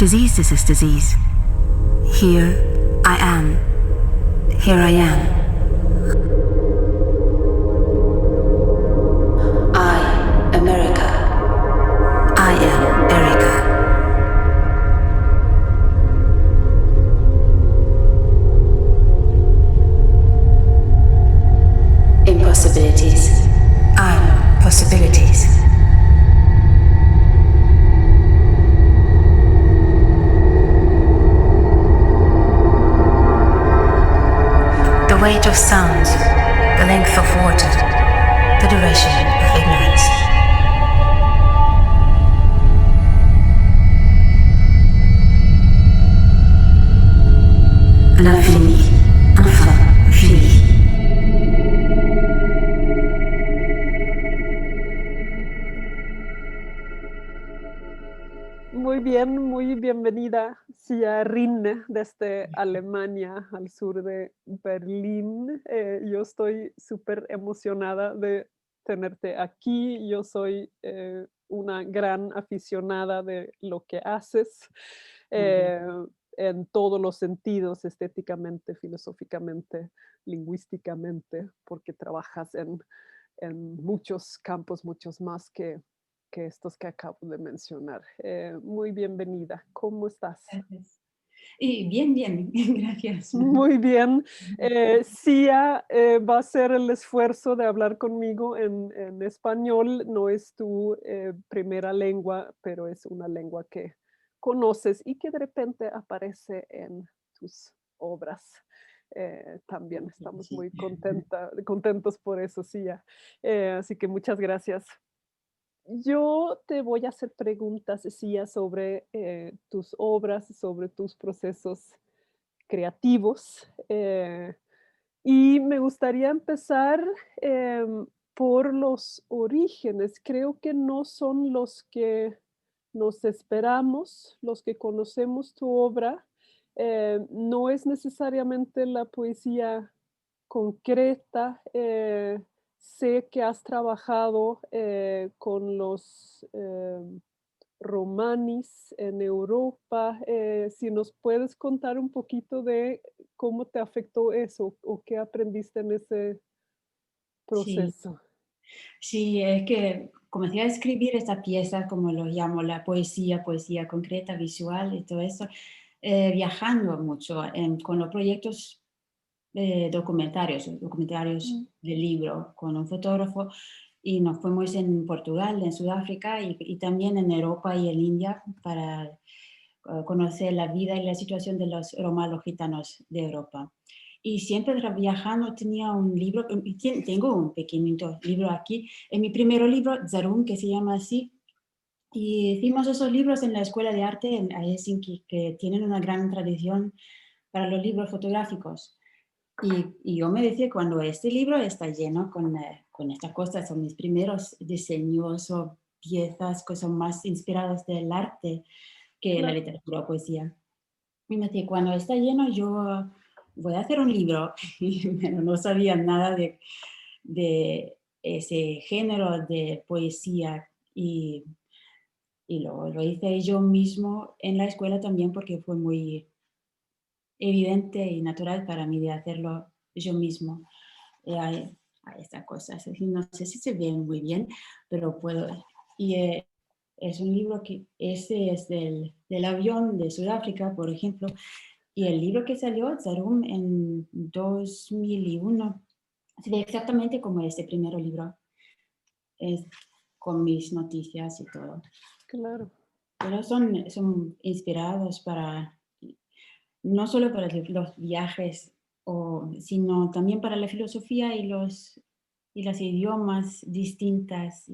Disease is this disease. Here I am. Here I am. I, America. I am Erica. Impossibilities. I'm possibilities. The weight of sounds, the length of water, the duration of ignorance. L'infini, enfin fini. Muy bienvenida, Sia Rinne, desde Alemania, al sur de Berlín. Yo estoy súper emocionada de tenerte aquí. Yo soy una gran aficionada de lo que haces eh, en todos los sentidos, estéticamente, filosóficamente, lingüísticamente, porque trabajas en muchos campos, muchos más que estos que acabo de mencionar. Muy bienvenida. ¿Cómo estás? Gracias. Y bien, gracias. Muy bien. Sia va a hacer el esfuerzo de hablar conmigo en español. No es tu primera lengua, pero es una lengua que conoces y que de repente aparece en tus obras. También estamos Sí. muy contentos por eso, Sia. Así que muchas gracias. Yo te voy a hacer preguntas, Sia, sobre tus obras, sobre tus procesos creativos. Y me gustaría empezar por los orígenes. Creo que no son los que nos esperamos, los que conocemos tu obra. No es necesariamente la poesía concreta. Sé que has trabajado con los romanis en Europa. Si nos puedes contar un poquito de cómo te afectó eso o qué aprendiste en ese Sí, proceso. sí, es que comencé a escribir esta pieza, como lo llamo, la poesía concreta, visual y todo eso, viajando mucho con los proyectos documentarios Mm. de libro con un fotógrafo y nos fuimos en Portugal, en Sudáfrica y también en Europa y en India para conocer la vida y la situación de los romanos gitanos de Europa. Y siempre viajando tenía un libro, tengo un pequeñito libro aquí, en mi primer libro, Zarum, que se llama así, y hicimos esos libros en la Escuela de Arte en Helsinki, que tienen una gran tradición para los libros fotográficos. Y yo me decía, cuando este libro está lleno con estas cosas, son mis primeros diseños o piezas que son más inspiradas del arte que la Claro. literatura o poesía. Y me decía, cuando está lleno yo voy a hacer un libro, pero no sabía nada de ese género de poesía y lo hice yo mismo en la escuela también porque fue muy evidente y natural para mí de hacerlo yo mismo. Hay estas cosas, no sé si se ven muy bien, pero puedo. Y es un libro que ese es del avión de Sudáfrica, por ejemplo, y el libro que salió, Zarum, en 2001, se ve exactamente como este primer libro, es con mis noticias y todo. Claro. Pero son inspirados para, no solo para los viajes, sino también para la filosofía y las idiomas distintas.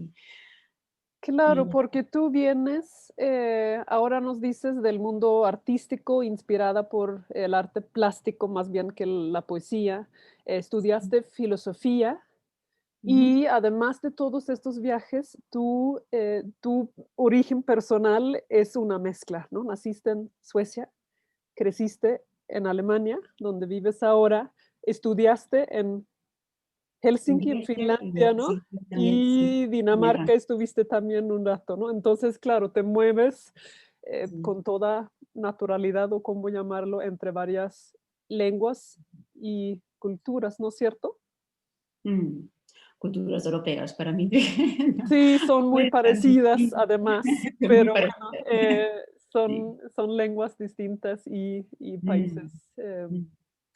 Claro, porque tú vienes, ahora nos dices del mundo artístico, inspirada por el arte plástico más bien que la poesía. Estudiaste filosofía. Ujú. Y además de todos estos viajes, tu origen personal es una mezcla, ¿no? Naciste en Suecia, creciste en Alemania, donde vives ahora, estudiaste en En Helsinki, en Grecia y Finlandia, ¿no? también, sí. Y Dinamarca estuviste también un rato, ¿no? Entonces, claro, te mueves. Sí. con toda naturalidad o cómo llamarlo entre varias lenguas y culturas, ¿no es cierto? Mm, Culturas europeas para mí. No, Sí, son no muy es tan parecidas distinto. además, Es muy pero parecido. bueno, Sí. son lenguas distintas y países Mm, mm,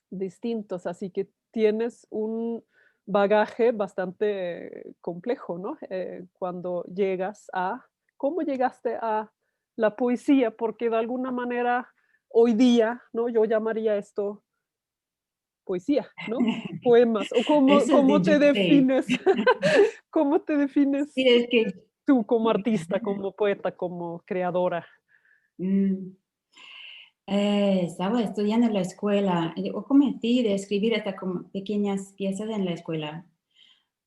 distintos, así que tienes un bagaje bastante complejo, ¿no? Cuando llegas a ¿cómo llegaste a la poesía? Porque de alguna manera hoy día, ¿no? Yo llamaría esto poesía, ¿no? Poemas, o Eso es de cómo te Yurtseid. defines, ¿cómo te defines Sí, es que tú como artista, como poeta, como creadora? mm, estaba estudiando en la escuela, o comencé de escribir hasta como pequeñas piezas en la escuela.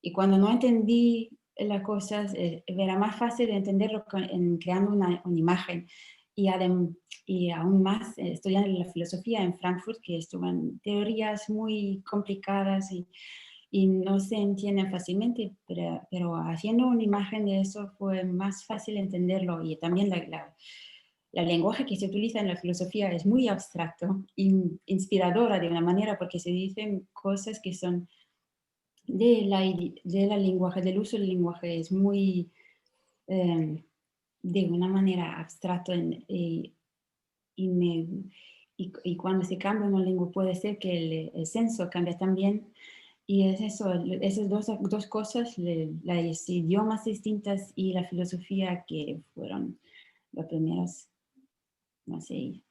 Y cuando no entendí las cosas, era más fácil de entenderlo creando una imagen. Y, y aún más estudiando la filosofía en Frankfurt, que estuvo teorías muy complicadas y no se entienden fácilmente, pero haciendo una imagen de eso fue más fácil entenderlo. Y también la lenguaje que se utiliza en la filosofía es muy abstracto, inspiradora de una manera, porque se dicen cosas que son de la lenguaje, del uso del lenguaje, es muy eh, de una manera abstracta y, y cuando se cambia una lengua puede ser que el senso cambie también. Y es eso, esas dos cosas, las idiomas distintas y la filosofía que fueron las primeras, no sé,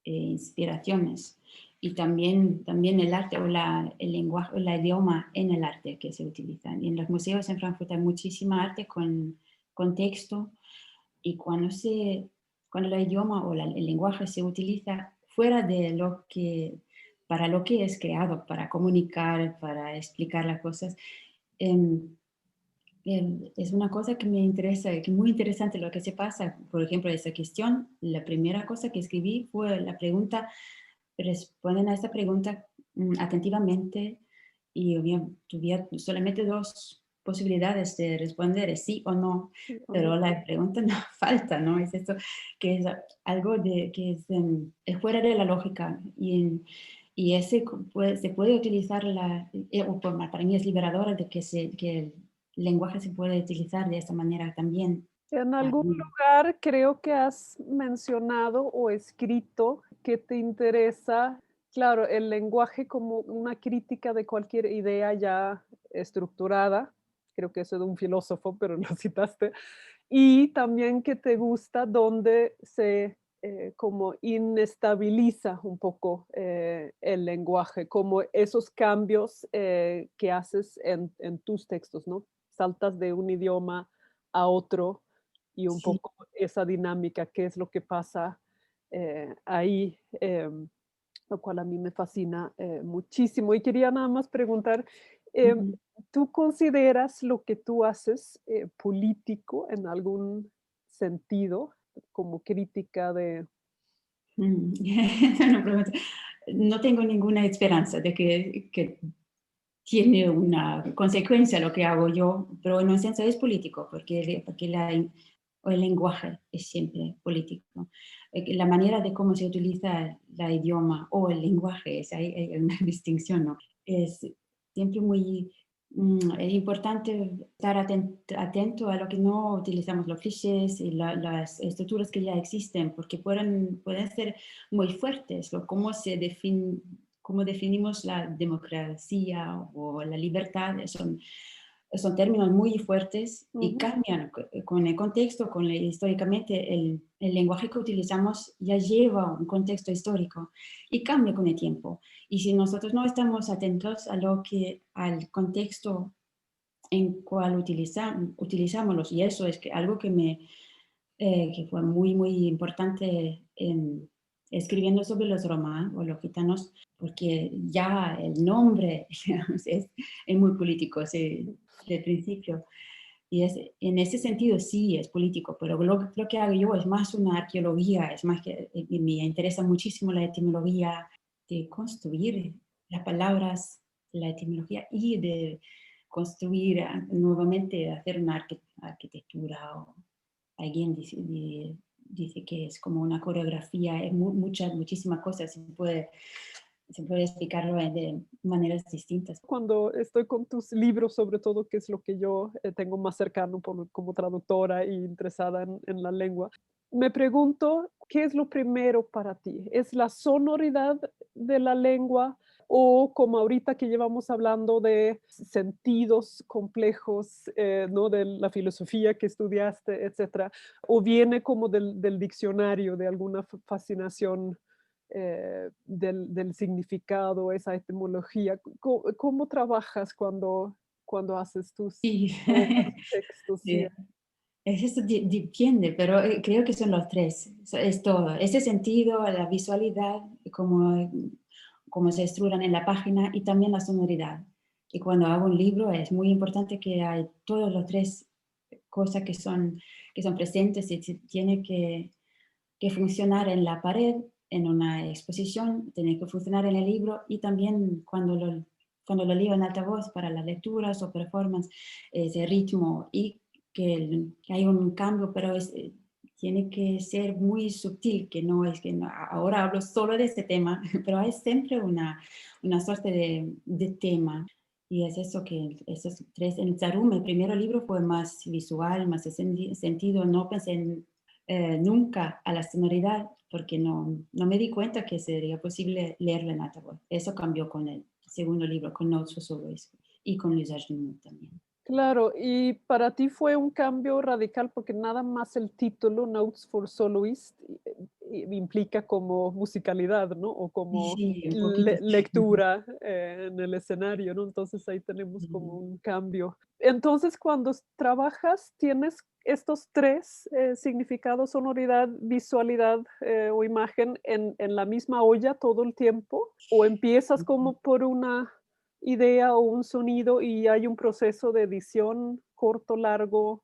inspiraciones. Y también el arte o el lenguaje o el idioma en el arte que se utilizan. Y en los museos en Frankfurt hay muchísima arte con texto y cuando el idioma o el lenguaje se utiliza fuera de para lo que es creado, para comunicar, para explicar las cosas, em, es una cosa que me interesa, que es muy interesante lo que se pasa. Por ejemplo, esa cuestión, la primera cosa que escribí fue la pregunta, responden a esta pregunta atentivamente y tuviera solamente dos posibilidades de responder, es sí o no, Sí, ¿o pero no? la pregunta no falta, ¿no? Es esto que es algo que es fuera de la lógica y se puede utilizar, para mí es liberadora de que el lenguaje se puede utilizar de esta manera también. En Ah, algún lugar creo que has mencionado o escrito que te interesa, claro, el lenguaje como una crítica de cualquier idea ya estructurada. Creo que eso es de un filósofo, pero lo citaste. Y también que te gusta donde se como inestabiliza un poco el lenguaje, como esos cambios que haces en tus textos, ¿no? Saltas de un idioma a otro y un sí. poco esa dinámica, qué es lo que pasa ahí, lo cual a mí me fascina muchísimo. Y quería nada más preguntar, em, Ujú. ¿tú consideras lo que tú haces político en algún sentido, como crítica de... No, no tengo ninguna esperanza de que tiene una consecuencia lo que hago yo, pero en un senso es político, porque o el lenguaje es siempre político. La manera de cómo se utiliza el idioma o el lenguaje, hay una distinción, ¿no? Es siempre muy es importante estar atento a lo que no utilizamos, los clichés y las estructuras que ya existen, porque pueden ser muy fuertes, o cómo definimos la democracia o la libertad, son términos muy fuertes y Ujú. cambian con el contexto, históricamente el lenguaje que utilizamos ya lleva un contexto histórico y cambia con el tiempo. Y si nosotros no estamos atentos al contexto en cual utilizamos, y eso es algo que fue muy, muy importante escribiendo sobre los romanos o los gitanos, porque ya el nombre digamos, es muy político desde el principio. Y en ese sentido sí es político, pero lo que hago yo es más una arqueología, es más que me interesa muchísimo la etimología, de construir las palabras, la etimología y de construir nuevamente, hacer una arquitectura o alguien dice que es como una coreografía, es muchísimas cosas, se puede explicarlo de maneras distintas. Cuando estoy con tus libros, sobre todo, que es lo que yo tengo más cercano como traductora y interesada en la lengua, me pregunto, ¿qué es lo primero para ti? ¿Es la sonoridad de la lengua o como ahorita que llevamos hablando de sentidos complejos, ¿no? De la filosofía que estudiaste, etcétera? ¿O viene como del diccionario, de alguna fascinación del significado, esa etimología? ¿Cómo trabajas cuando haces tus Sí, obras, textos? Sí. sí, eso depende, pero creo que son los tres. Es todo. Ese sentido, la visualidad, como se estructuran en la página y también la sonoridad. Y cuando hago un libro es muy importante que hay todos los tres cosas que son presentes y tiene que funcionar en la pared, en una exposición, tiene que funcionar en el libro y también cuando lo leo en altavoz para las lecturas o performance, ese ritmo y que hay un cambio, pero tiene que ser muy sutil, que no es que ahora hablo solo de ese tema, pero hay siempre una suerte de tema. Y es eso que esos tres, en Zarum, el primer libro fue más visual, más de sentido, no pensé nunca a la sonoridad porque no me di cuenta que sería posible leerlo en altavoz. Eso cambió con el segundo libro, con Notes for Soloist y con L'Usage du Mot también. Claro, y para ti fue un cambio radical porque nada más el título Notes for Soloist implica como musicalidad, ¿no? O como Sí, un poquito. lectura en el escenario, ¿no? Entonces ahí tenemos como un cambio. Entonces, cuando trabajas, tienes estos tres significados, sonoridad, visualidad o imagen en la misma olla todo el tiempo, o empiezas como por una idea o un sonido y hay un proceso de edición corto, largo.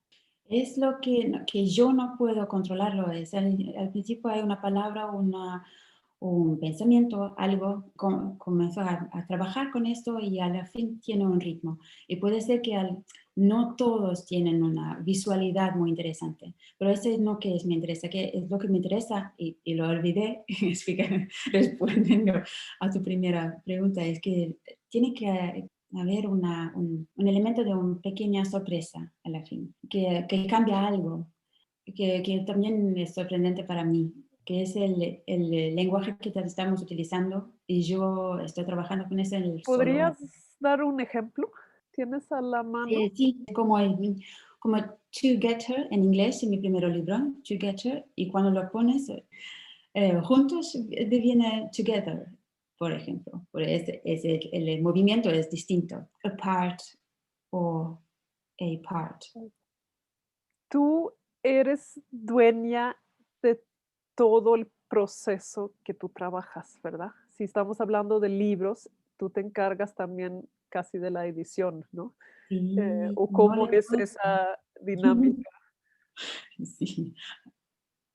Es lo que yo no puedo controlarlo. Al principio hay una palabra, un pensamiento, algo, comenzó a trabajar con esto y a la fin tiene un ritmo. Y puede ser que no todos tienen una visualidad muy interesante, pero eso es lo que me interesa, que es lo que me interesa y lo olvidé respondiendo a tu primera pregunta, es que tiene que haber un elemento de una pequeña sorpresa a la fin, que cambia algo, que también es sorprendente para mí, que es el lenguaje que estamos utilizando y yo estoy trabajando con eso en el solo. ¿Podrías dar un ejemplo? ¿Tienes a la mano? Sí, como together en inglés en mi primer libro, together, y cuando lo pones juntos deviene together, por ejemplo. El movimiento es distinto, apart o a part. Tú eres dueña de todo el proceso que tú trabajas, ¿verdad? Si estamos hablando de libros, tú te encargas también casi de la edición, ¿no? Sí, ¿O no cómo le es cuesta. esa dinámica? Sí.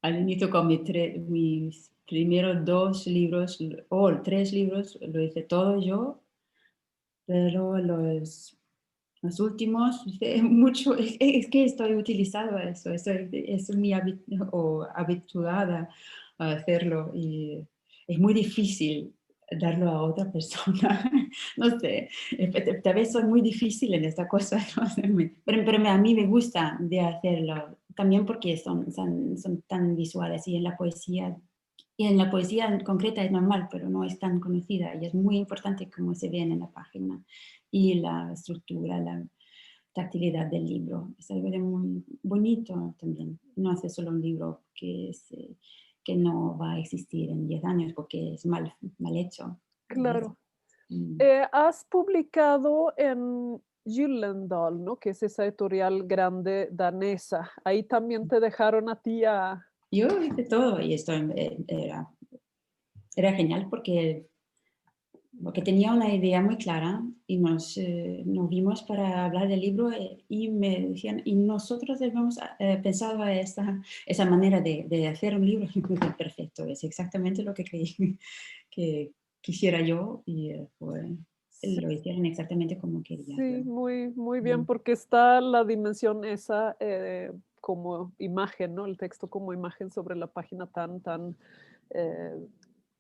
Al inicio con mis primeros dos libros o tres libros lo hice todo yo, pero los últimos hice mucho, es que estoy utilizando eso, es mi habituada a hacerlo y es muy difícil darlo a otra persona. No sé, tal vez soy muy difícil en esta cosa, no sé, pero a mí me gusta de hacerlo, también porque son tan visuales y en la poesía concreta es normal, pero no es tan conocida y es muy importante cómo se ven en la página y la estructura, la tactilidad del libro. Es algo de muy bonito también. No hace solo un libro que no va a existir en 10 años porque es mal hecho. Claro. Mm. Has publicado en Gyllendal, ¿no? Que es esa editorial grande danesa. Ahí también te dejaron a ti a... Yo hice todo y esto era genial porque tenía una idea muy clara y nos vimos para hablar del libro y me decían, y nosotros hemos pensado esa manera de hacer un libro. Y dije, perfecto, es exactamente lo que creí que quisiera yo y Sí, lo hicieron exactamente como quería sí, yo. muy, muy bien, Mm. porque está la dimensión esa como imagen, ¿no? El texto como imagen sobre la página tan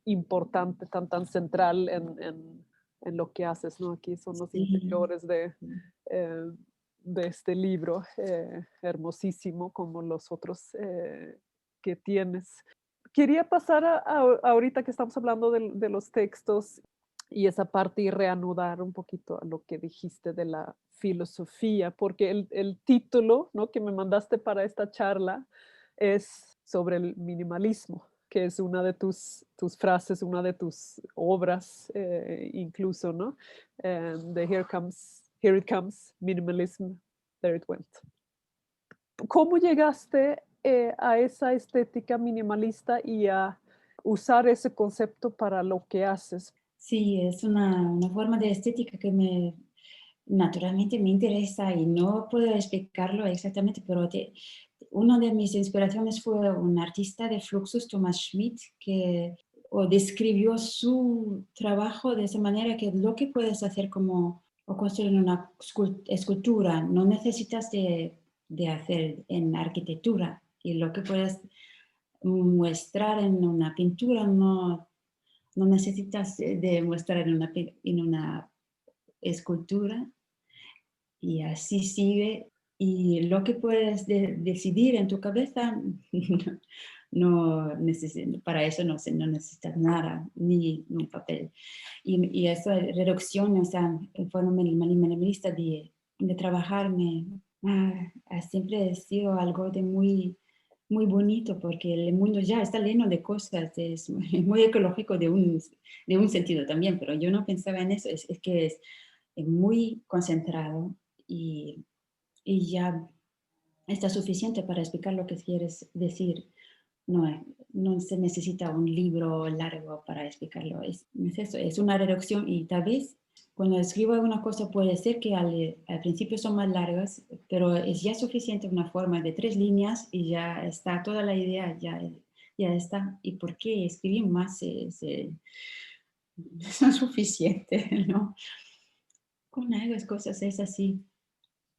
importante, tan central en lo que haces, ¿no? Aquí son los Sí. interiores eh, de este libro, hermosísimo como los otros que tienes. Quería pasar ahorita que estamos hablando de los textos y esa parte y reanudar un poquito a lo que dijiste de la filosofía, porque el título, ¿no?, que me mandaste para esta charla es sobre el minimalismo, que es una de tus frases, una de tus obras, incluso, ¿no? De Here It Comes, Minimalism, There It Went. ¿Cómo llegaste a esa estética minimalista y a usar ese concepto para lo que haces? Sí, es una forma de estética que naturalmente me interesa y no puedo explicarlo exactamente, pero una de mis inspiraciones fue un artista de Fluxus, Thomas Schmidt, que describió su trabajo de esa manera que lo que puedes hacer como o construir una escultura, no necesitas de hacer en arquitectura y lo que puedes mostrar en una pintura no necesitas de mostrar en una escultura y así sigue. Y lo que puedes decidir en tu cabeza, para eso no necesitas nada, ni un papel. Y esa reducción, esa forma minimalista de trabajar, ha siempre sido algo de muy bonito, porque el mundo ya está lleno de cosas, es muy ecológico de un sentido también, pero yo no pensaba en eso, es que es muy concentrado y ya está suficiente para explicar lo que quieres decir. No, no se necesita un libro largo para explicarlo. Es eso, es una reducción y tal vez cuando escribo alguna cosa puede ser que al principio son más largas, pero es ya suficiente una forma de 3 líneas y ya está toda la idea, ya está. ¿Y por qué escribir más? No es suficiente, ¿no? Con algunas cosas es así.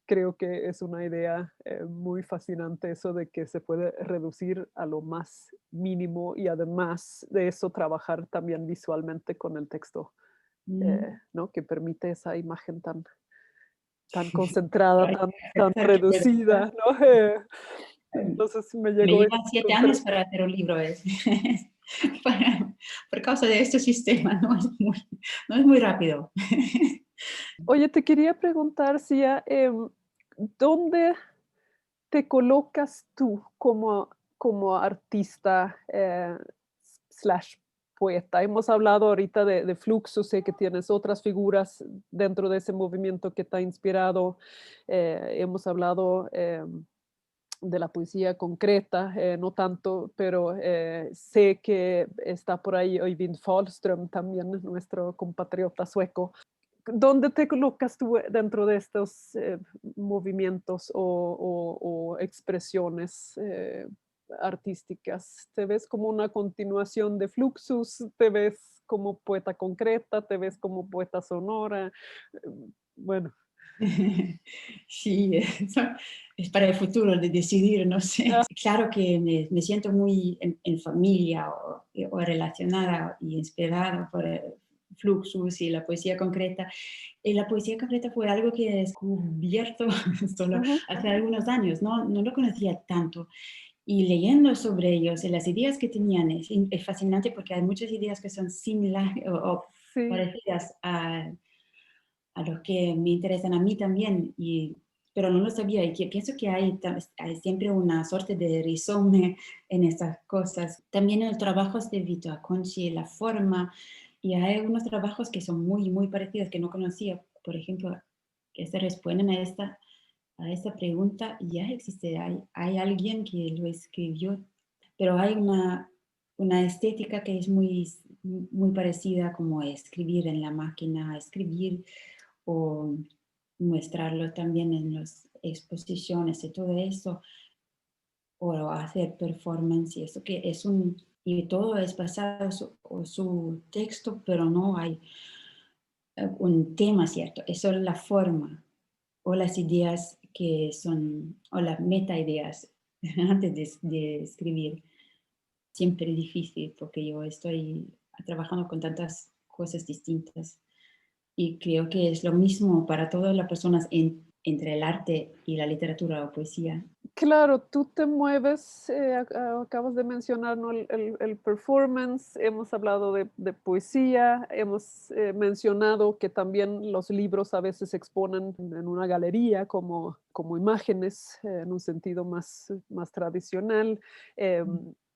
Creo que es una idea muy fascinante eso de que se puede reducir a lo más mínimo y además de eso trabajar también visualmente con el texto, Mm. ¿no? Que permite esa imagen tan concentrada, Hay que tan pensar que reducida, ¿no? Entonces me me llegó ese llevan 7 años concepto. para hacer un libro. Por causa de este sistema, no es muy rápido. Oye, te quería preguntar, Sia, ¿dónde te colocas tú como artista slash poeta? Hemos hablado ahorita de Fluxus, sé que tienes otras figuras dentro de ese movimiento que te ha inspirado. Hemos hablado de la poesía concreta, no tanto, pero sé que está por ahí Øyvind Fahlström también, nuestro compatriota sueco. ¿Dónde te colocas tú dentro de estos movimientos o expresiones artísticas? ¿Te ves como una continuación de Fluxus? ¿Te ves como poeta concreta? ¿Te ves como poeta sonora? Bueno. Sí, eso es para el futuro de decidir, no sé. Ah, Claro que me siento muy en familia o relacionada y inspirada por el Fluxus y la poesía concreta. Y la poesía concreta fue algo que he descubierto solo ujú, hace algunos años, no lo conocía tanto. Y leyendo sobre ellos y las ideas que tenían, es fascinante porque hay muchas ideas que son similares o sí. parecidas a los que me interesan a mí también, pero no lo sabía y que pienso que hay siempre una suerte de rizome en estas cosas. También el trabajo de Vito Acconci, la forma, y hay algunos trabajos que son muy parecidos que no conocía, por ejemplo, que se responden a esta pregunta, ya existe, hay alguien que lo escribió, pero hay una estética que es muy parecida, como escribir en la máquina, escribir o mostrarlo también en las exposiciones y todo eso, o hacer performance y eso que y todo es basado en su texto, pero no hay un tema cierto, es solo la forma o las ideas que son, o las meta ideas antes de escribir. Siempre difícil porque yo estoy trabajando con tantas cosas distintas y creo que es lo mismo para todas las personas entre el arte y la literatura o poesía. Claro, tú te mueves, acabas de mencionar, ¿no? El performance, hemos hablado de poesía, hemos mencionado que también los libros a veces se exponen en una galería como imágenes, en un sentido más tradicional.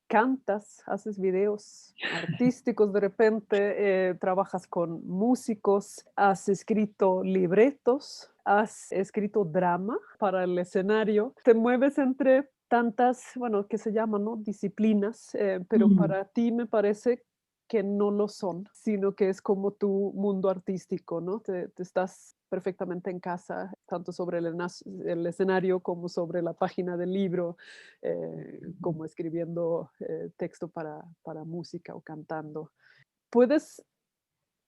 Cantas, haces videos artísticos de repente, trabajas con músicos, has escrito libretos, has escrito drama para el escenario, te mueves entre tantas, bueno, que se llaman, ¿no? Disciplinas, pero Mm. para ti me parece que no lo son, sino que es como tu mundo artístico, ¿no? Te estás perfectamente en casa, tanto sobre el escenario como sobre la página del libro, como escribiendo texto para música o cantando. ¿Puedes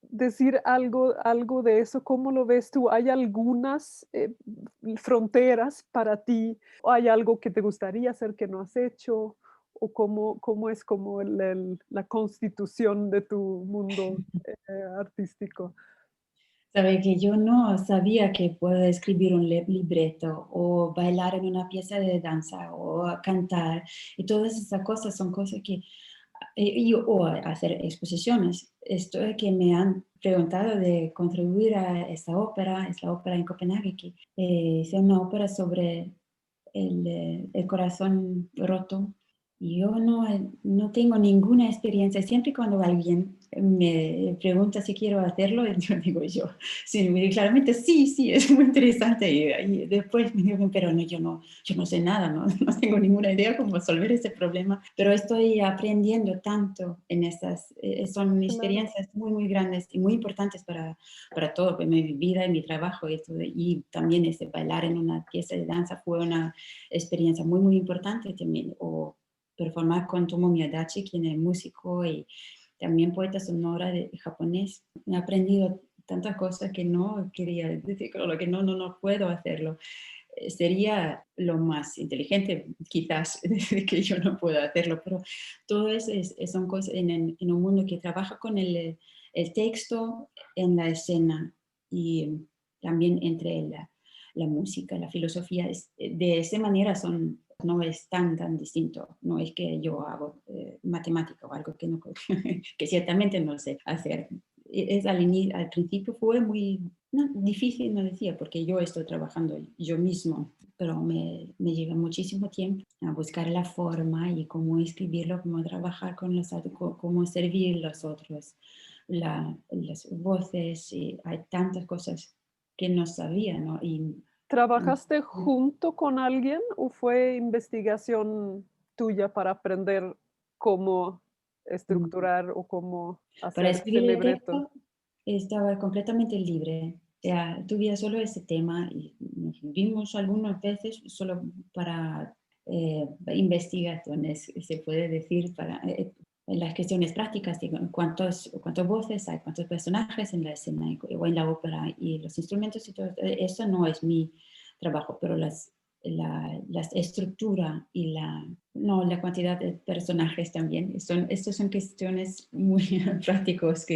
decir algo de eso? ¿Cómo lo ves tú? ¿Hay algunas fronteras para ti? ¿O hay algo que te gustaría hacer que no has hecho? ¿O cómo es como la constitución de tu mundo artístico? Sabe que yo no sabía que puedo escribir un libreto o bailar en una pieza de danza o cantar y todas esas cosas son cosas que o hacer exposiciones. Esto es que me han preguntado de contribuir a esta ópera, es la ópera en Copenhague, que es una ópera sobre el corazón roto. Y yo no tengo ninguna experiencia. Siempre cuando alguien me pregunta si quiero hacerlo, yo digo yo, sí, claramente sí, sí, es muy interesante. Y después me digo, pero no, yo no sé nada, ¿no? No tengo ninguna idea cómo resolver ese problema, pero estoy aprendiendo tanto en estas, son Claro. experiencias muy, muy grandes y muy importantes para todo, pues, mi vida y mi trabajo y todo. Y también este, bailar en una pieza de danza fue una experiencia muy, muy importante también, o performar con Tomomi Adachi, quien es músico y también poeta sonora de japonés. He aprendido tantas cosas que no quería decir, claro, que no puedo hacerlo. Sería lo más inteligente, quizás, decir que yo no puedo hacerlo, pero todo eso son cosas en un mundo que trabaja con el texto en la escena y también entre la música, la filosofía. De esa manera no es tan distinto. No es que yo hago matemática o algo que, no, que ciertamente no sé hacer. Al principio fue muy difícil, me decía, porque yo estoy trabajando yo mismo, pero me lleva muchísimo tiempo a buscar la forma y cómo escribirlo, cómo trabajar con cómo servir los otros, las voces, y hay tantas cosas que no sabía, ¿no? ¿Trabajaste junto con alguien o fue investigación tuya para aprender cómo mm, estructurar o cómo para hacer ese escribir el libreto? texto estaba completamente libre. O sea, tuviera solo ese tema y nos vimos algunas veces solo para investigaciones, se puede decir, para las cuestiones prácticas, de cuántas voces hay, cuántos personajes en la escena o en la ópera y los instrumentos y todo. Eso no es mi trabajo, pero la estructura y no, la cantidad de personajes también. Estas son cuestiones muy prácticas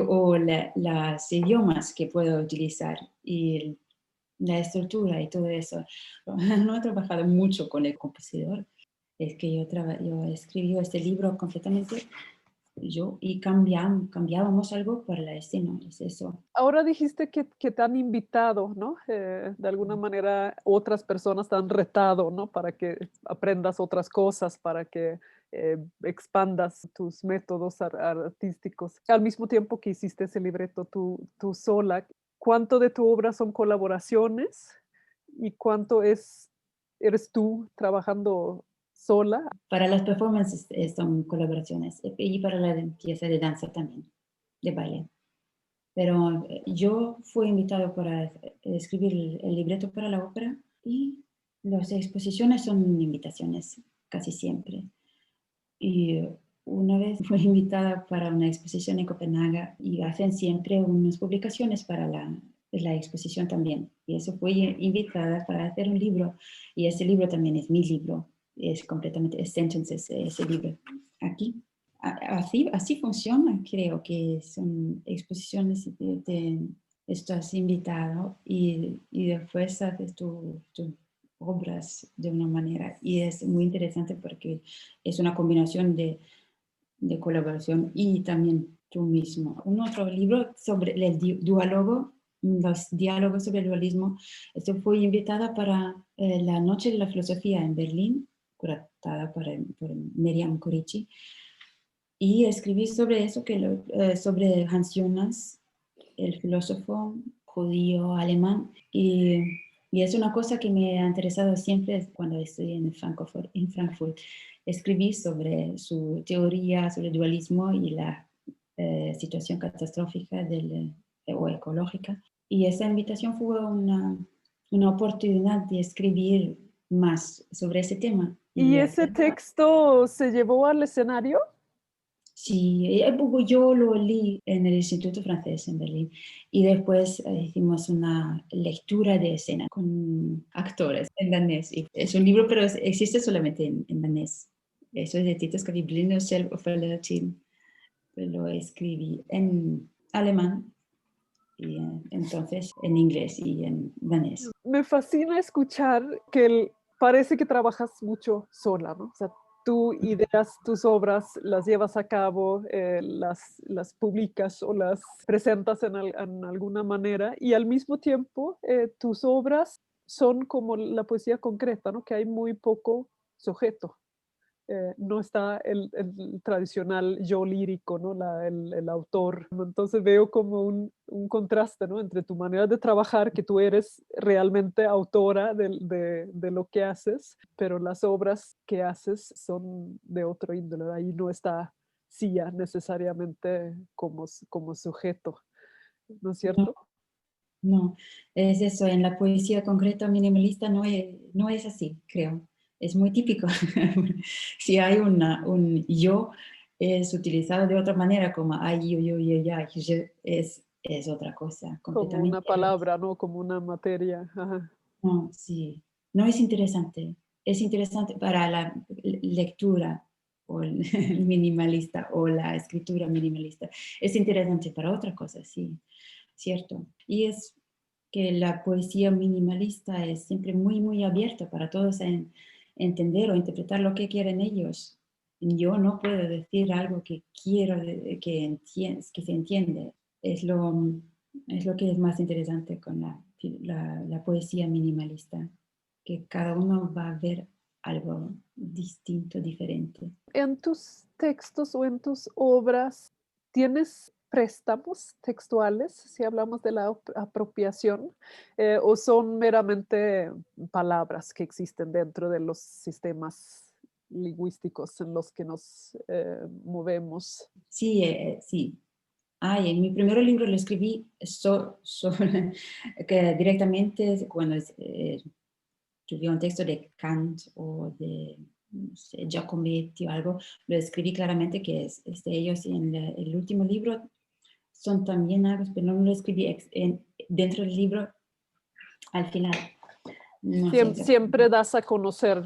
o las idiomas que puedo utilizar y la estructura y todo eso. No he trabajado mucho con el compositor. Es que yo escribí este libro completamente yo y cambiábamos algo para la escena. Es eso. Ahora dijiste que te han invitado, ¿no? De alguna manera otras personas te han retado, ¿no? Para que aprendas otras cosas, para que expandas tus métodos artísticos. Al mismo tiempo que hiciste ese libreto tú sola, ¿cuánto de tu obra son colaboraciones y cuánto eres tú trabajando sola? Para las performances son colaboraciones y para la pieza de danza también, de baile. Pero yo fui invitado para escribir el libreto para la ópera y las exposiciones son invitaciones casi siempre. Y una vez fui invitada para una exposición en Copenhague y hacen siempre unas publicaciones para la exposición también. Y eso fui invitada para hacer un libro. Y ese libro también es mi libro. Es completamente Sentences, ese libro. Aquí. Así funciona, creo que son exposiciones estás invitado y después haces tus obras de una manera. Y es muy interesante porque es una combinación de colaboración y también tú mismo. Un otro libro sobre el duólogo, los diálogos sobre el dualismo. Esto fue invitada para la Noche de la Filosofía en Berlín, curatada por Miriam Corici. Y escribí sobre eso, sobre Hans Jonas, el filósofo judío alemán. Y es una cosa que me ha interesado siempre cuando estoy en Frankfurt. Escribí sobre su teoría sobre el dualismo y la situación catastrófica o ecológica. Y esa invitación fue una oportunidad de escribir más sobre ese tema. ¿Y ese texto se llevó al escenario? Sí, yo lo leí en el Instituto Francés en Berlín y después hicimos una lectura de escena con actores en danés. Y es un libro, pero existe solamente en danés. Eso es de Titus Blinde selv og forlatin. Lo escribí en alemán y entonces en inglés y en danés. Me fascina escuchar que parece que trabajas mucho sola, ¿no? O sea, tú ideas tus obras, las llevas a cabo, las publicas o las presentas en alguna manera y al mismo tiempo tus obras son como la poesía concreta, ¿no? Que hay muy poco sujeto. No está el tradicional yo lírico, ¿no? El autor. Entonces veo como un contraste, ¿no? Entre tu manera de trabajar, que tú eres realmente autora de lo que haces, pero las obras que haces son de otro índole. Ahí no está Sia necesariamente como sujeto, ¿no es cierto? No, es eso, en la poesía concreta minimalista no es así, creo. Es muy típico. Si hay un yo, es utilizado de otra manera, como ay, yo, ya, es otra cosa, Como una completamente. palabra, ¿no? Como una materia. Ajá. No, sí, no es interesante. Es interesante para la lectura o el minimalista o la escritura minimalista. Es interesante para otra cosa, sí, cierto. Y es que la poesía minimalista es siempre muy, muy abierta para todos en entender o interpretar lo que quieren ellos. Yo no puedo decir algo que quiero que se entiende. Es lo que es más interesante con la poesía minimalista, que cada uno va a ver algo distinto, diferente. En tus textos o en tus obras, ¿tienes préstamos textuales, si hablamos de la apropiación, o son meramente palabras que existen dentro de los sistemas lingüísticos en los que nos movemos? Sí, sí. En mi primer libro lo escribí que directamente cuando tuve un texto de Kant o de no sé, Giacometti o algo, lo escribí claramente que ellos en el último libro son también algo, pero no lo escribí dentro del libro al final. No sé Siempre das a conocer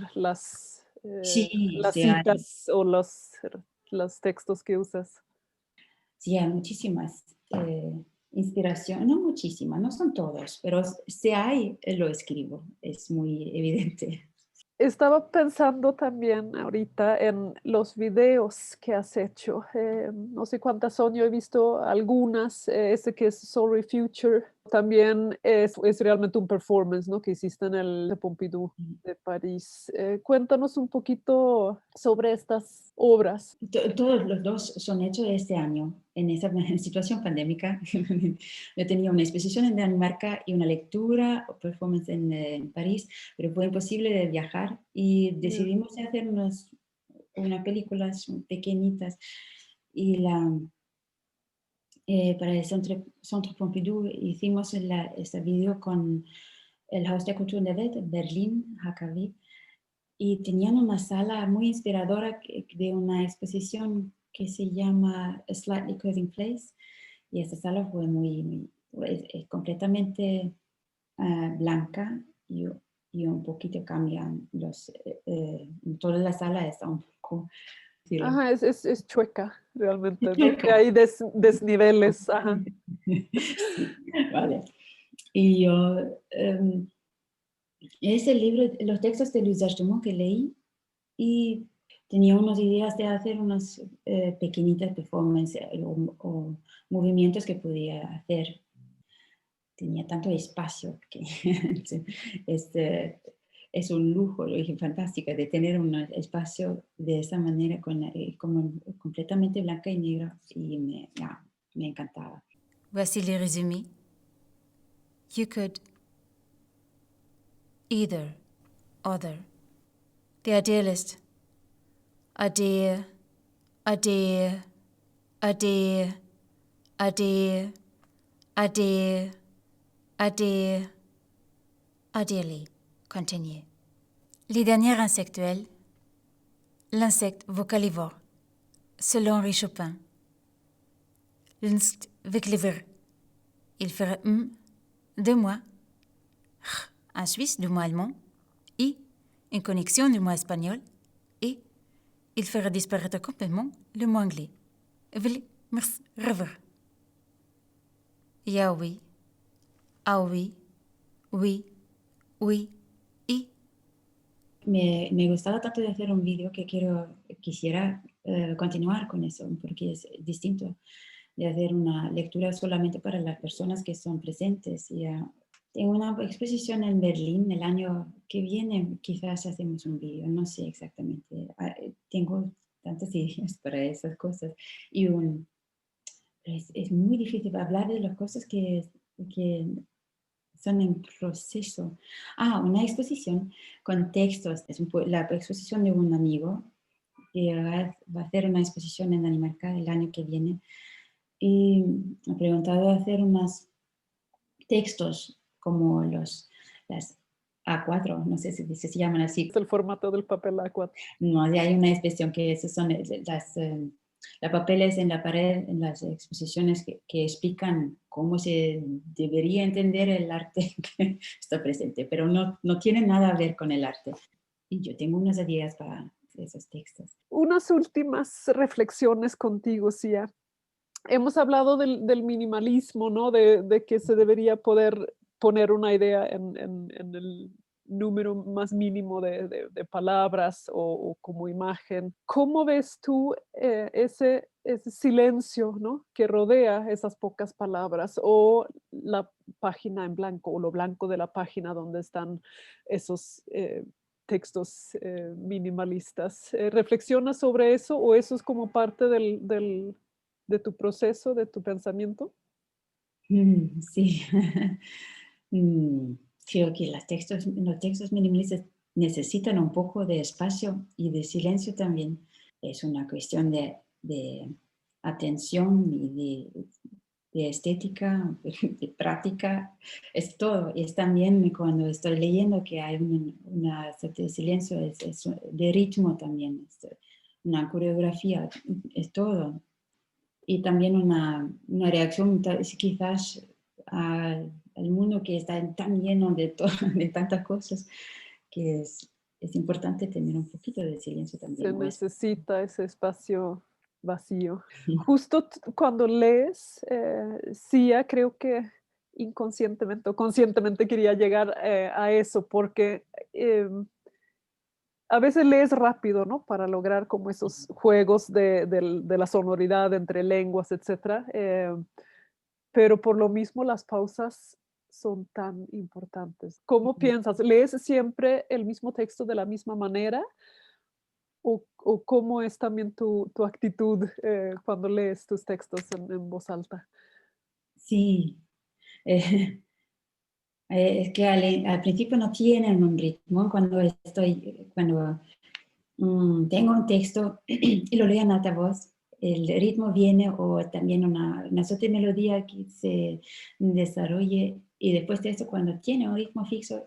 Sí, las sí, citas o los textos que usas. sí, hay muchísimas inspiraciones, no muchísimas, no son todos, pero si hay, lo escribo, es muy evidente. Estaba pensando también ahorita en los videos que has hecho. No sé cuántas son, yo he visto algunas. Ese que es Sorry Future también es realmente un performance, ¿no? Que hiciste en el Pompidou de París. Cuéntanos un poquito sobre estas obras. Todos los dos son hechos este año, en esa situación pandémica. Yo tenía una exposición en Dinamarca y una lectura o performance en París, pero fue imposible de viajar y decidimos hacer unas películas pequeñitas y para el Centre Pompidou hicimos este video con el Haus der Kultur der Welt, Berlín, HKW, y tenían una sala muy inspiradora de una exposición que se llama A Slightly Curving Place, y esta sala fue muy, muy es completamente blanca y un poquito cambian toda la sala está un poco, sí, Ajá, es chueca realmente, ¿no? Que chueca. hay desniveles, ajá. Sí, vale. Y yo, ese libro, los textos de Luis Archimond que leí, y tenía unas ideas de hacer unas pequeñitas performances o movimientos que podía hacer. Tenía tanto espacio que este, es un lujo, lo dije, fantástico, de tener un espacio de esa manera, como completamente blanca y negra, y me encantaba. Voici les résumés. You could either, other. The idealist. Idea, idea, idea, idea, idea, idea, ideally. Continue. Les dernières insectuelles. L'insecte vocalivore, selon Henri Chopin. L'insecte vocalivore. Il ferait de moi, un suisse du mot allemand, et une connexion du mot espagnol, et il ferait disparaître complètement le mot anglais. River. Ya oui, ah oui, oui, oui, y. Me gustaba tanto de hacer un vídeo que quisiera continuar con eso, porque es distinto de hacer una lectura solamente para las personas que son presentes. Y, tengo una exposición en Berlín el año que viene, quizás hacemos un vídeo, no sé exactamente. Tengo tantas ideas para esas cosas. Es muy difícil hablar de las cosas que son en proceso. Una exposición con textos. La exposición de un amigo que va a hacer una exposición en Dinamarca el año que viene. Y me ha preguntado hacer unos textos como las A4, no sé si se llaman así. Es el formato del papel A4. No, hay una expresión que esas son las papeles en la pared, en las exposiciones que explican cómo se debería entender el arte que está presente, pero no tiene nada a ver con el arte. Y yo tengo unas ideas para esos textos. Unas últimas reflexiones contigo, Sia. Hemos hablado del minimalismo, ¿no? De que se debería poder poner una idea en el número más mínimo de palabras o como imagen. ¿Cómo ves tú ese silencio, ¿no? Que rodea esas pocas palabras o la página en blanco o lo blanco de la página donde están esos textos minimalistas? ¿Reflexionas sobre eso o eso es como parte de tu proceso, de tu pensamiento? Sí. Creo que los textos minimalistas necesitan un poco de espacio y de silencio también. Es una cuestión de atención y de estética, de práctica, es todo. Es también cuando estoy leyendo que hay una suerte de silencio, es de ritmo también, es una coreografía, es todo. Y también una reacción quizás al mundo que está tan lleno de tantas cosas que es importante tener un poquito de silencio también. Se necesita ese espacio vacío. Justo cuando lees, Sia, creo que inconscientemente o conscientemente quería llegar a eso, porque a veces lees rápido, ¿no? Para lograr como esos juegos de la sonoridad entre lenguas, etcétera. Pero por lo mismo las pausas son tan importantes. ¿Cómo piensas? ¿Lees siempre el mismo texto de la misma manera? ¿O cómo es también tu actitud cuando lees tus textos en voz alta? Sí, eh, es que al principio no tienen un ritmo. Cuando tengo un texto y lo leo en alta voz, el ritmo viene o también una suerte de melodía que se desarrolle, y después de eso, cuando tiene un ritmo fijo,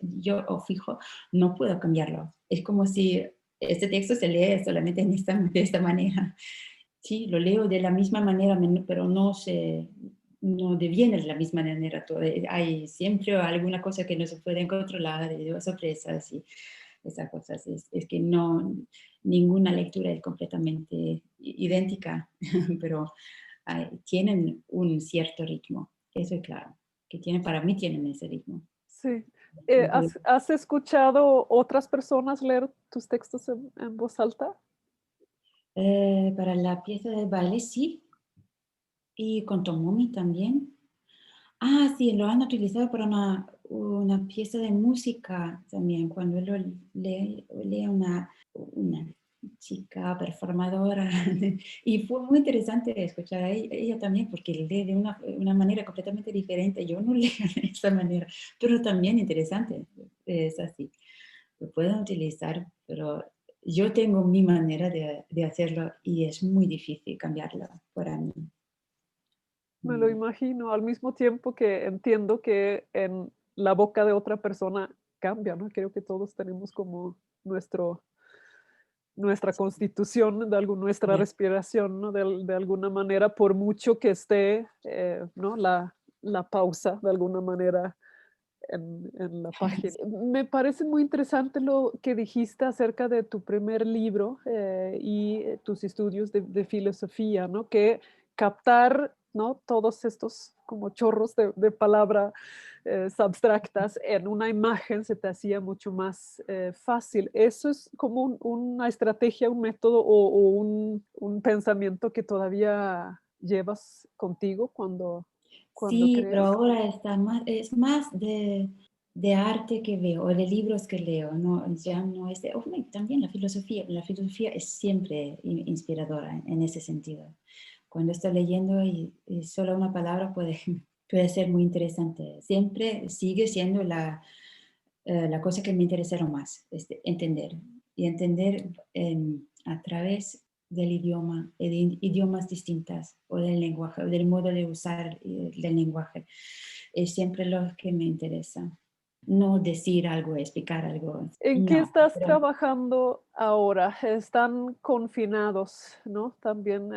no puedo cambiarlo. Es como si este texto se lee solamente de esta manera. Sí, lo leo de la misma manera, pero no deviene de la misma manera todo. Hay siempre alguna cosa que no se puede controlar, y sorpresas y esas cosas. Es que no, ninguna lectura es completamente idéntica, pero tienen un cierto ritmo. Eso es claro, que tienen, para mí tienen ese ritmo. Sí. No puedo- ¿Has escuchado otras personas leer tus textos en voz alta? Para la pieza de baile sí, y con Tomomi también. Ah, sí, lo han utilizado para una pieza de música también, cuando lo lee una chica performadora. Y fue muy interesante escuchar a ella también, porque lee de una manera completamente diferente. Yo no leo de esa manera, pero también interesante. Es así. Lo pueden utilizar, pero yo tengo mi manera de hacerlo y es muy difícil cambiarla para mí. Me lo Mm. imagino, al mismo tiempo que entiendo que en la boca de otra persona cambia, ¿no? Creo que todos tenemos como nuestra constitución, nuestra Ya. respiración, ¿no? De alguna manera, por mucho que esté, ¿no? La pausa, de alguna manera, en la página. Me parece muy interesante lo que dijiste acerca de tu primer libro y tus estudios de filosofía, ¿no? Que captar, ¿no? Todos estos como chorros de palabra abstractas en una imagen se te hacía mucho más fácil. ¿Eso es como una estrategia, un método o un pensamiento que todavía llevas contigo cuando Sí, pero creas? ahora está más, es más de arte que veo, o de libros que leo, no, ya no es de, oh, no, también la filosofía es siempre inspiradora en ese sentido. Cuando estoy leyendo y solo una palabra puede, puede ser muy interesante. Siempre sigue siendo la cosa que me interesa más, entender. Y entender a través del idioma, de idiomas distintas, o del lenguaje, o del modo de usar el lenguaje. Es siempre lo que me interesa. No decir algo, explicar algo, ¿En qué no. estás Pero, trabajando ahora? Están confinados, ¿no? También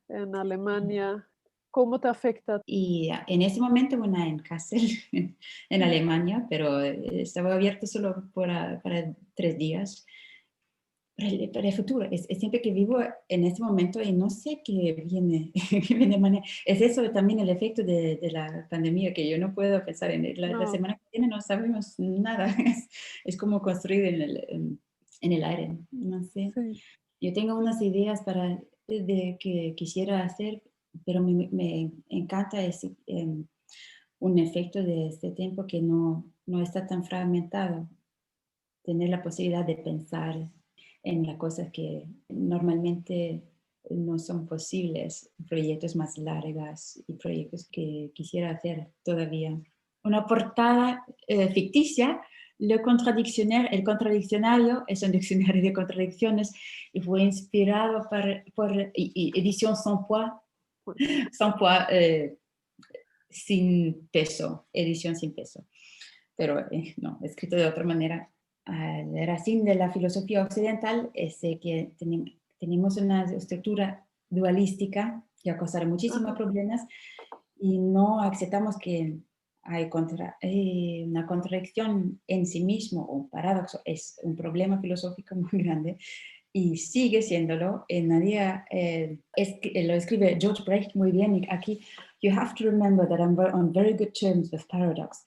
en Alemania. ¿Cómo te afecta? y en ese momento una en Kassel, en Mm. Alemania, pero estaba abierto solo para 3 días. Para el futuro, es siempre que vivo en este momento y no sé qué viene, qué viene mañana. Es eso también el efecto de la pandemia, que yo no puedo pensar en la No, semana que viene, no sabemos nada. Es como construir en el aire, no sé. sí. Yo tengo unas ideas que quisiera hacer, pero me encanta ese, un efecto de este tiempo que no está tan fragmentado, tener la posibilidad de pensar en las cosas que normalmente no son posibles, proyectos más largas y proyectos que quisiera hacer todavía. Una portada ficticia, el contradiccionario es un diccionario de contradicciones y fue inspirado por Edición Sans Poids, Bueno, Sans Poids sin peso, edición sin peso, pero no, escrito de otra manera. El racín de la filosofía occidental es que tenemos una estructura dualística que va a causar muchísimos ajá. problemas y no aceptamos que hay una contradicción en sí mismo o un paradoxo, es un problema filosófico muy grande y sigue siéndolo. Nadie, lo escribe George Brecht muy bien y aquí, you have to remember that I'm on very good terms with paradox.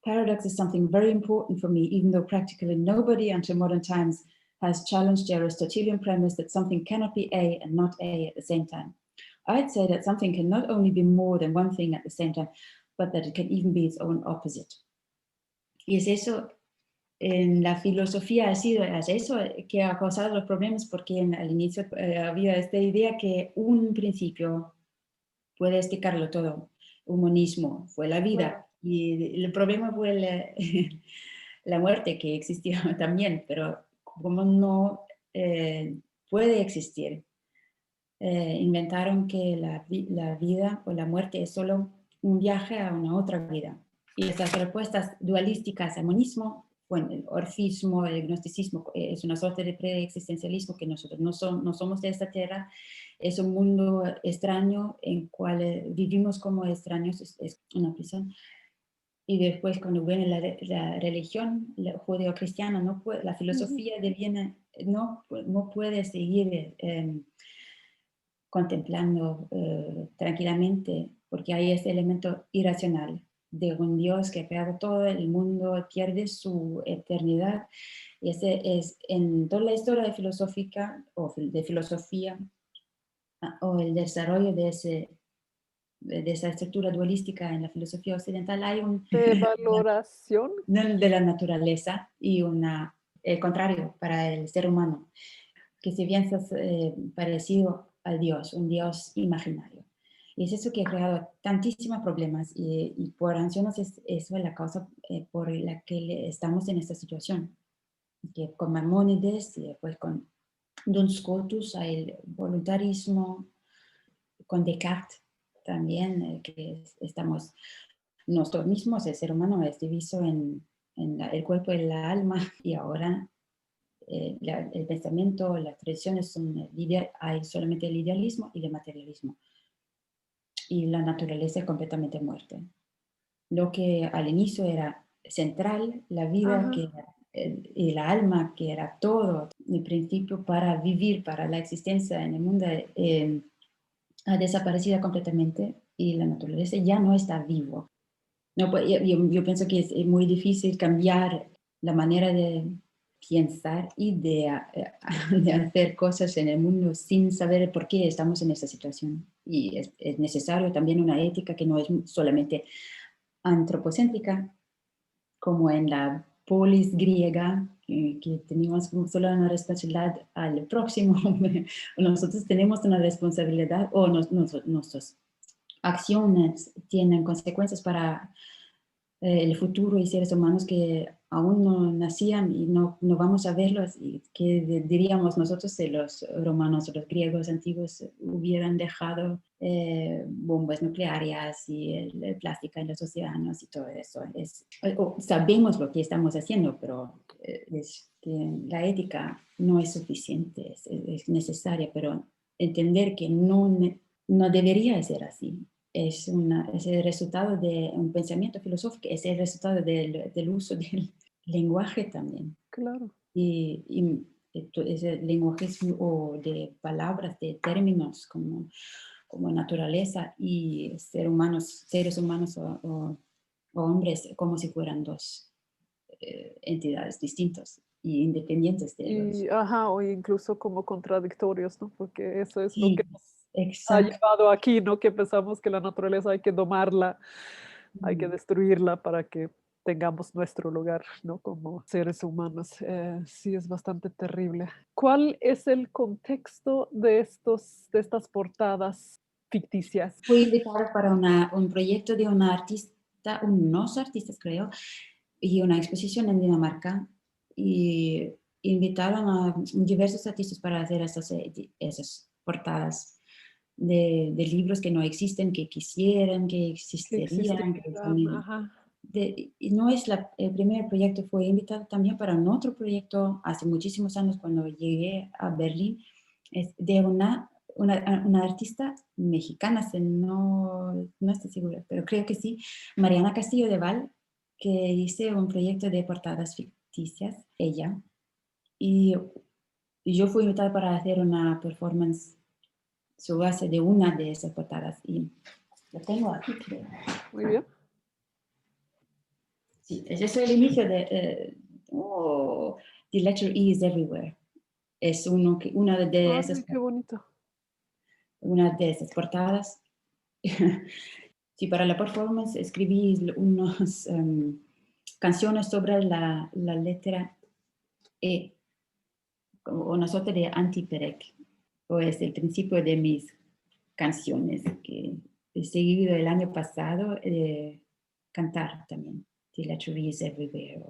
Paradox is something very important for me, even though practically nobody until modern times has challenged the Aristotelian premise that something cannot be A and not A at the same time. I'd say that something can not only be more than one thing at the same time, but that it can even be its own opposite. Y es eso, en la filosofía ha sido es eso que ha causado los problemas, porque al inicio había esta idea que un principio puede explicarlo todo. Un monismo fue la Claro. vida y el problema fue la muerte que existió también, pero como no puede existir, inventaron que la vida o la muerte es solo un viaje a una otra vida. Y estas respuestas dualísticas al monismo bueno, el orfismo, el gnosticismo, es una suerte de preexistencialismo que nosotros no somos de esta tierra, es un mundo extraño en cual vivimos como extraños, es una prisión. Y después cuando viene la religión judeocristiana, la Ujú. filosofía no puede seguir contemplando tranquilamente, porque hay ese elemento irracional de un Dios que ha creado todo el mundo, pierde su eternidad. Y ese es en toda la historia de filosófica o de filosofía o el desarrollo de esa estructura dualística en la filosofía occidental, hay De valoración. de la naturaleza y el contrario para el ser humano, que se piensa parecido al Dios, un Dios imaginario. Y es eso que ha creado tantísimos problemas y por ancianos eso es la causa por la que estamos en esta situación. Que con Maimónides y después con Duns Scotus hay el voluntarismo, con Descartes también, que estamos nosotros mismos, el ser humano es diviso en el cuerpo y la alma y ahora el pensamiento, las tradiciones hay solamente el idealismo y el materialismo. Y la naturaleza es completamente muerta. Lo que al inicio era central, la vida Ajá. y la alma, que era todo, el principio para vivir, para la existencia en el mundo, ha desaparecido completamente y la naturaleza ya no está vivo. No, pues, yo pienso que es muy difícil cambiar la manera de pensar y de hacer cosas en el mundo sin saber por qué estamos en esta situación. Y es necesario también una ética que no es solamente antropocéntrica, como en la polis griega, que teníamos solo una responsabilidad al próximo. Nosotros tenemos una responsabilidad, o nuestras acciones tienen consecuencias para el futuro y seres humanos que aún no nacían y no vamos a verlos, y que diríamos nosotros si los romanos o los griegos antiguos hubieran dejado bombas nucleares y el plástico en los océanos y todo eso. Sabemos lo que estamos haciendo, pero que la ética no es suficiente, es necesaria, pero entender que no debería ser así. Es el resultado de un pensamiento filosófico, es el resultado del uso del lenguaje también. Claro. Y ese lenguaje o de palabras, de términos como naturaleza y seres humanos o hombres, como si fueran dos entidades distintas y independientes de los. Y, ajá, o incluso como contradictorios, ¿no? Porque eso es lo que Sí, nos ha exacto. llevado aquí, ¿no? Que pensamos que la naturaleza hay que domarla, hay que destruirla para que tengamos nuestro lugar, ¿no? Como seres humanos. Sí, es bastante terrible. ¿Cuál es el contexto de de estas portadas ficticias? Fui invitada para un proyecto de una artista, unos artistas creo, y una exposición en Dinamarca. Y invitaron a diversos artistas para hacer esas portadas de libros que no existen, que quisieran, que Que existirían. existieran, ajá. Y no es el primer proyecto, fue invitado también para un otro proyecto hace muchísimos años cuando llegué a Berlín, es de una artista mexicana, no estoy segura, pero creo que sí, Mariana Castillo de Val, que hice un proyecto de portadas ficticias, ella, y yo fui invitada para hacer una performance sobre base de una de esas portadas, y lo tengo aquí, creo. Muy bien. Sí, ese es el inicio de The Letter E is Everywhere. Es Ay, qué bonito. una de esas portadas. Sí, para la performance escribí unas canciones sobre la letra E, como una suerte de antiperec, o es el principio de mis canciones que he seguido el año pasado cantar también. The Letter E is Everywhere,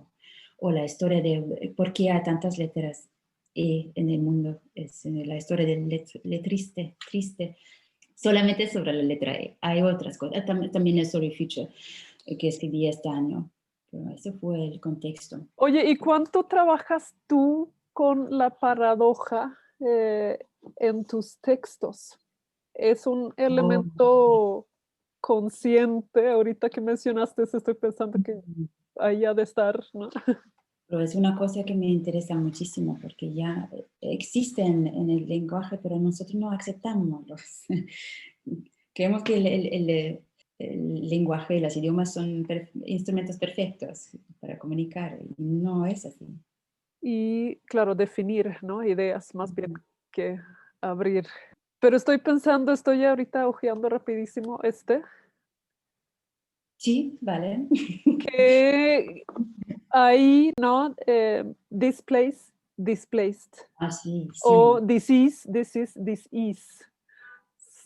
o la historia de por qué hay tantas letras E en el mundo. Es la historia del letriste, triste, solamente sobre la letra E. Hay otras cosas, también es sobre Future, que escribí este año. pero ese fue el contexto. Oye, ¿y cuánto trabajas tú con la paradoja en tus textos? ¿Es un Oh, elemento consciente? Ahorita que mencionaste eso, estoy pensando que ahí ha de estar, ¿no? pero es una cosa que me interesa muchísimo porque ya existe en el lenguaje, pero nosotros no aceptamos creemos que el lenguaje y los idiomas son instrumentos perfectos para comunicar y no es así. Y claro, definir, ¿no? Ideas más bien Ujú. que abrir. Pero estoy pensando, estoy ahorita hojeando rapidísimo Sí, vale. que ahí, ¿no? Displaced. Ah, sí, O sí, this is.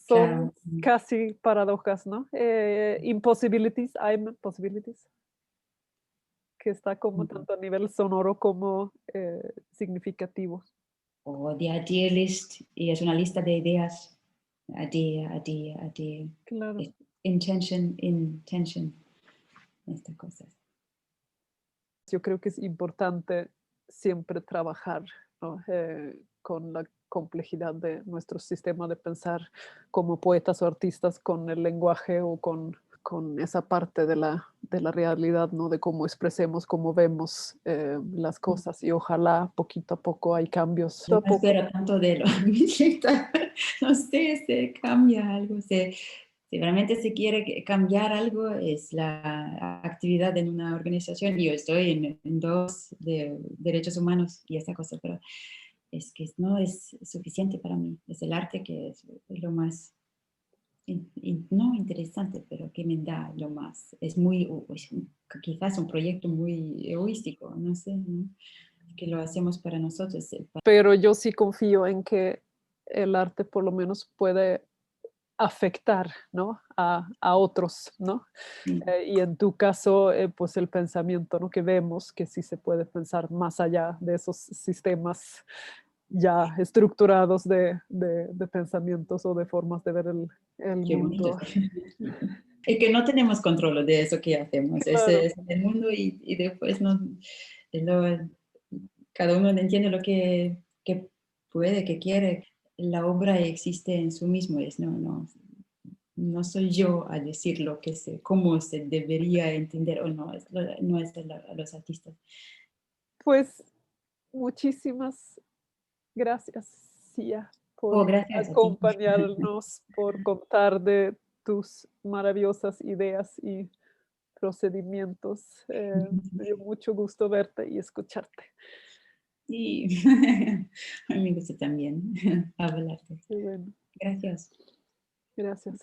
Son claro. casi paradojas, ¿no? Impossibilities, I'm possibilities, que está como Ujú. tanto a nivel sonoro como significativo. O the idea list, y es una lista de ideas. Idea. Claro. Intention, estas cosas. Yo creo que es importante siempre trabajar, ¿no? Con la complejidad de nuestro sistema de pensar como poetas o artistas con el lenguaje o con esa parte de la realidad, ¿no? De cómo expresemos, cómo vemos las cosas y ojalá poquito a poco hay cambios. Yo Poquito a no poco. espero tanto de los bisnietos. No sé, se cambia algo. Si realmente se quiere cambiar algo, es la actividad en una organización. Yo estoy en dos de derechos humanos y esta cosa, pero es que no es suficiente para mí. Es el arte que es lo más, no interesante, pero que me da lo más. Es muy, quizás un proyecto muy egoístico, no sé, ¿no? Que lo hacemos para nosotros. Pero yo sí confío en que el arte por lo menos puede afectar, ¿no? A otros, ¿no? Y en tu caso, pues el pensamiento, ¿no? Que vemos que sí se puede pensar más allá de esos sistemas ya estructurados de pensamientos o de formas de ver el Qué bonito. mundo. Es que no tenemos control de eso que hacemos. Claro, Es el mundo y después no, lo- cada uno entiende lo que puede, que quiere. La obra existe en sí mismo. No soy yo a decir lo que sé, cómo se debería entender o no. No es de los artistas. pues muchísimas gracias, Sia, Oh, por gracias a ti. acompañarnos, por contar de tus maravillosas ideas y procedimientos. Me dio mucho gusto verte y escucharte. Y a mí me gusta también hablarte. Qué bueno, Gracias. gracias.